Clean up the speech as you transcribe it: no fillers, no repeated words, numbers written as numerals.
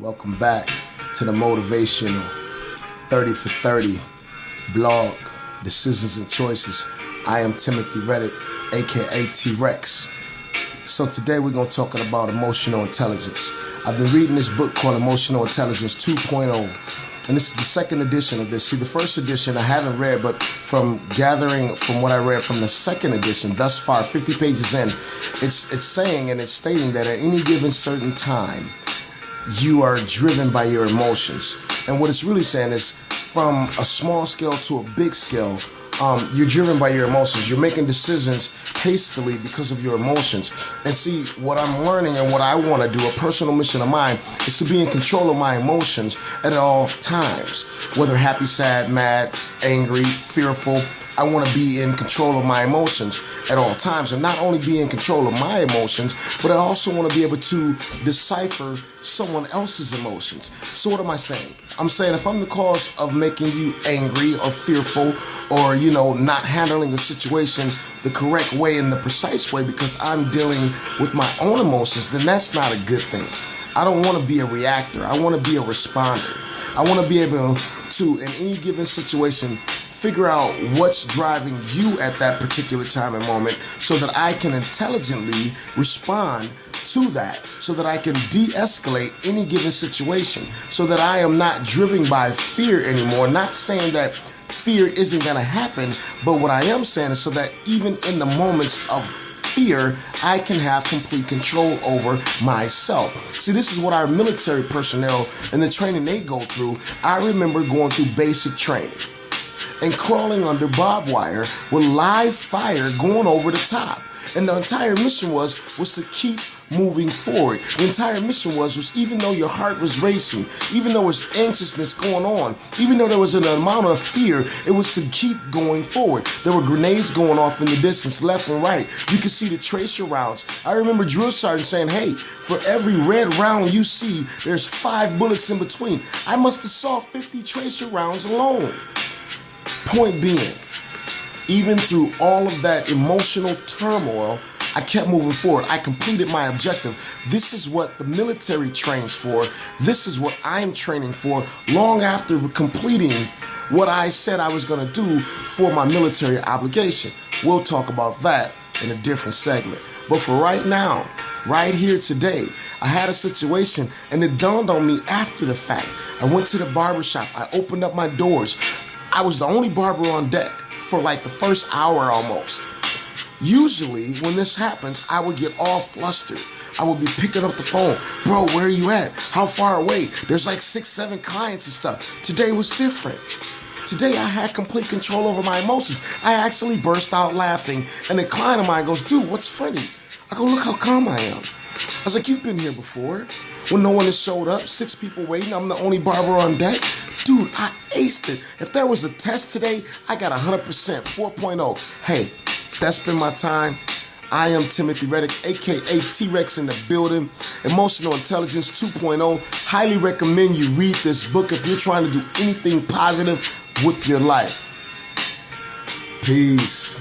Welcome back to the Motivational 30 for 30 blog, Decisions and Choices. I am Timothy Reddick, aka T-Rex. So today we're going to talk about emotional intelligence. I've been reading this book called Emotional Intelligence 2.0. And this is the second edition of this. See, the first edition I haven't read, but from gathering from what I read from the second edition thus far, 50 pages in, it's saying and it's stating that at any given certain time, you are driven by your emotions. And what it's really saying is from a small scale to a big scale, you're driven by your emotions. You're making decisions hastily because of your emotions. And see, what I'm learning and what I want to do, a personal mission of mine, is to be in control of my emotions at all times. Whether happy, sad, mad, angry, fearful, I want to be in control of my emotions at all times. And not only be in control of my emotions, but I also want to be able to decipher someone else's emotions. So what am I saying? I'm saying if I'm the cause of making you angry or fearful or, not handling a situation the correct way and the precise way because I'm dealing with my own emotions, then that's not a good thing. I don't want to be a reactor. I want to be a responder. I want to be able to, in any given situation, figure out what's driving you at that particular time and moment so that I can intelligently respond to that, so that I can de-escalate any given situation, so that I am not driven by fear anymore. Not saying that fear isn't going to happen, but what I am saying is so that even in the moments of fear, I can have complete control over myself. See, this is what our military personnel and the training they go through. I remember going through basic training and crawling under barbed wire with live fire going over the top. And the entire mission was to keep moving forward. The entire mission was even though your heart was racing, even though there was anxiousness going on, even though there was an amount of fear, it was to keep going forward. There were grenades going off in the distance, left and right. You could see the tracer rounds. I remember drill sergeant saying, hey, for every red round you see, there's 5 bullets in between. I must have saw 50 tracer rounds alone. Point being, even through all of that emotional turmoil, I kept moving forward. I completed my objective. This is what the military trains for. This is what I'm training for long after completing what I said I was going to do for my military obligation. We'll talk about that in a different segment. But for right now, right here today, I had a situation and it dawned on me after the fact. I went to the barbershop. I opened up my doors. I was the only barber on deck for like the first hour almost. Usually when this happens, I would get all flustered. I would be picking up the phone. Bro, where are you at? How far away? There's like 6, 7 clients and stuff. Today was different. Today I had complete control over my emotions. I actually burst out laughing and a client of mine goes, dude, what's funny? I go, look how calm I am. I was like, you've been here before. When no one has showed up, 6 people waiting, I'm the only barber on deck. Dude, I aced it. If there was a test today, I got 100%, 4.0. Hey, that's been my time. I am Timothy Reddick, aka T-Rex in the building. Emotional Intelligence 2.0. Highly recommend you read this book if you're trying to do anything positive with your life. Peace.